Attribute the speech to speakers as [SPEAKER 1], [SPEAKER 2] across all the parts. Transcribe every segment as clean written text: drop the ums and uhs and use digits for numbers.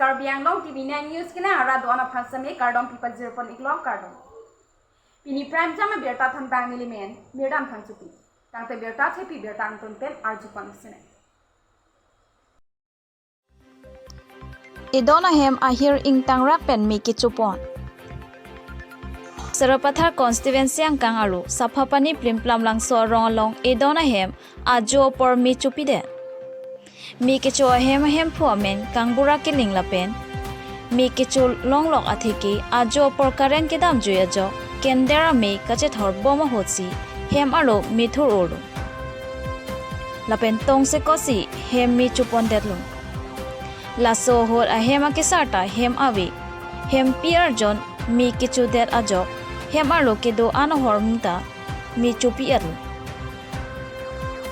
[SPEAKER 1] Karbi Anglong Tv9 News kena arah doa na phasame kardom pipa 0.1 kardom. Pini prime jama berta thantang milimen mirdam thanchupi. Tangte berta thepi berta antun pen arjupan sene.
[SPEAKER 2] Idona hem ahir ing tangra pen mi kichupon. Sarapathar constituency ang kangaru saphapani plimplam lang so rongalong idona hem ajo por mi chupide. Mi kichu hem phuamen kangbura kiling lapen mi kichu longlok athiki ajo por karen kedam juya jo kendera me kache thor boma hotsi hem aro mithur oru lapen tong se kosi hem mi chupon detlo laso hor a hem akisata hem avi hem pier jon mi kichu det ajo hem aro kedo anohor muta mi chupi ero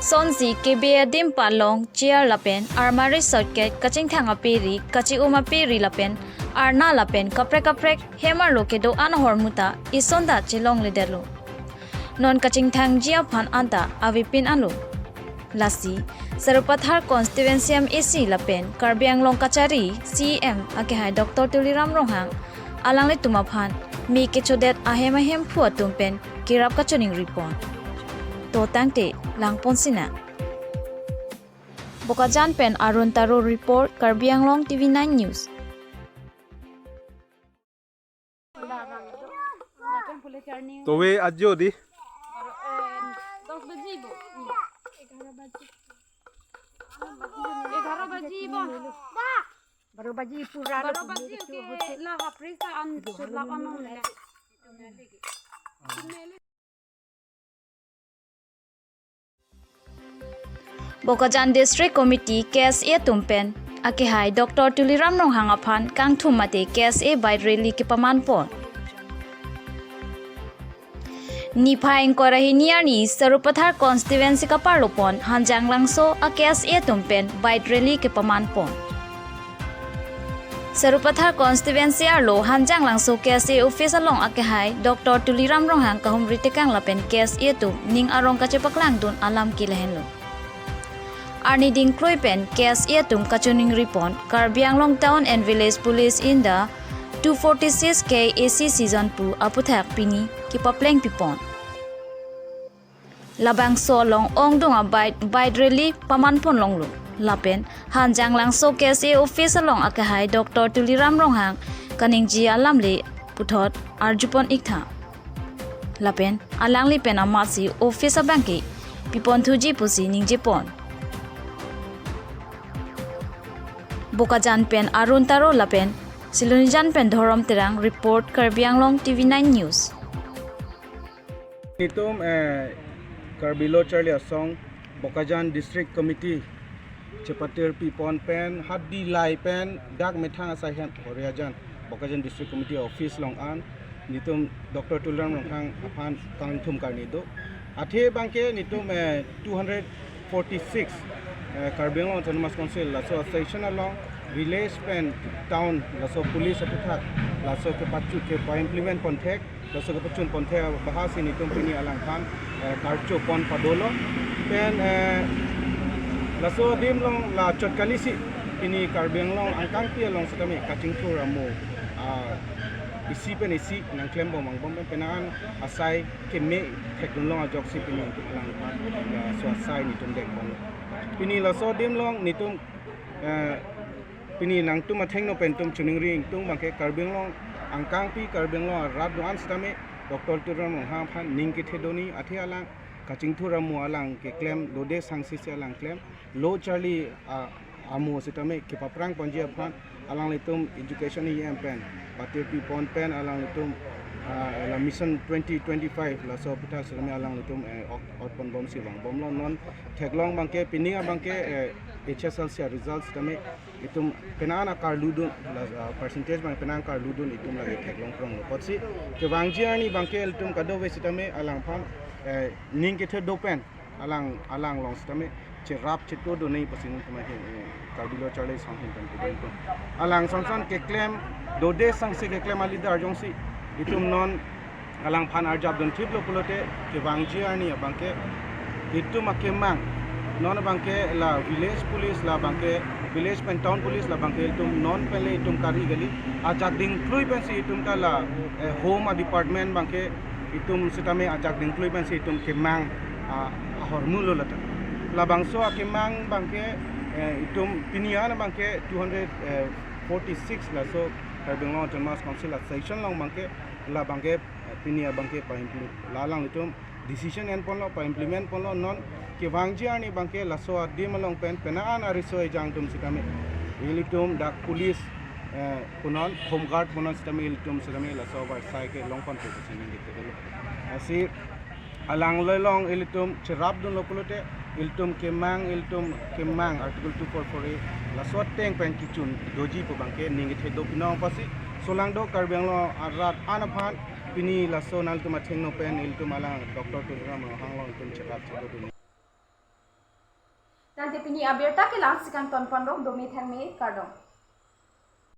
[SPEAKER 2] Sonsi kebe dim palong chair lapen armari circuit kaching thanga peri kachi uma peri lapen arna lapen kaprek hemar lokedo anhor muta isonda chilong lidelo non kaching thang jia phan anta avipin anu lasi Sarupathar constituency am AC lapen Karbi Anglong kachari CM ake hai Dr. Tuliram Ronghang alangle tuma phan mi kichodet ahem phuatum pen kirap kachoning ripon to tangte langpon sina Bokajan pen Arun Taro report Karbi Anglong Tv9 News
[SPEAKER 3] तो वे आज जो दी
[SPEAKER 1] 10 बजे बो 11 बजे बो बारो बजे पूरा के ला हफ्रेसा अन सुला अनले Bokajan District Committee KSA tumpen ake hai Dr. Tuliram Ronghang aphan kangthum mate KSA by rally ke pamanpon Nipaing korahi niarni Sarupathar constituency ka parlopon hanjang langso a KSA tumpen by rally ke pamanpon Sarupathar constituency arlo hanjang langso KSA office along ake hai Dr. Tuliram Ronghang kahum ritekang lapen KSA tum ning arong kachepaklang dun alam kilahenlo Arni ding Kroipen KSA tum kachuning ripon Karbi Anglong Town and Village Police in the 246K AC season 2 aputhak pini ki papleng pipon Labang so long ong dunga bite really pamanpon longlu lapen hanjang lang so KSA office along akahai Dr. Tuliram Ronghang kaning ji alamle puthot arjupon iktha lapen alangli pen amasi office abanki pipon thuji pusi ningjepon Bokajan pen Arun Taro lapen Silunijan pen Dhorom Terang report Karbi Anglong Tv9 News
[SPEAKER 3] Nitum Karbi Lo Charlie Asong Bokajan District Committee Cepatir Pipon pen Haddi Lai pen Dak Methang Asahan Horiajan Bokajan District Committee Office Long An Nitum Dr. Tuliram Ronghang Apan Kangthum Karnido Athe Bangke Nitum 246 Karbi Anglong Autonomous Council laso station along village pen town laso police aputhak laso ke pachu ke implement ponthek laso ke pachun ponthek bahasi ni company alang khan karcho pon padolo pen laso dim long la chotkalisi ini Karbi Anglong angkang ti along satami kaching thur amo isi pen isi nang klem bom bom penan asai ke me teknolong ajok si pini untuk lang khan so asai ni tum dek bom Pini laso dim long nitum pini nang tu matheng no pentum chuning ring tung bangke Karbi Anglong angkang pi Karbi Anglong rat duan stame Dr. Tuliram Ronghang phan ning ke thedoni athe alang kaching thuramu alang ke claim lode sangsi se alang claim low charlie amu sitame ke paprang ponji phan alang litum education em pen batir pi pon pen alang litum la mission 2025 la so pita serme alang litum outpon bom si bang bom non theglong bangke pininga bangke HSLC results tame itum penana karludun percentage bang penang karludun itum lagi theglong prong potsi ke wangjiani bangke itum kado we sitame alang phan ning ke thedo pen alang long sitame che rap che to do nei pasin tama he Karbi Lo Charlie song hin kan alang songsan ke claim dode sang se ke claim ali dar jong si itum non alang phan arjab don triplo pulote ke wangji ani bangke itum akemang non bangke la village police la bangke village pen town police la bangke itum non pele itum kari gali ajak ding klui pen si itum ta la home department bangke itum sitame ajak ding klui pen si itum kemang hormulo lata la bangso kemang bangke itum pinia na bangke 246 la so Karbi Termas Council section long bangke la bangke pinia bangke pa la lang itum decision en pon lo pa implement pon lo non ke wangji ani bangke la so di malong pen penaan ariso jang tum sitame ilitum dak police punon home guard punon sitame ilitum sitame la so ba sai ke long kon ke sini gitu asi alang lelong ilitum cerap dun lokulote ilitum kemang article 244 la so teng pen kicun doji po bangke ningi thedo pinong pasi solang do Karbi arat anaphan pini la so nal tuma thengno pen ilitum alang Dr. Tuliram Anglong tum cerap dun
[SPEAKER 2] Nanti pini abirta ke langsikan ton pandong domi thangme kardong.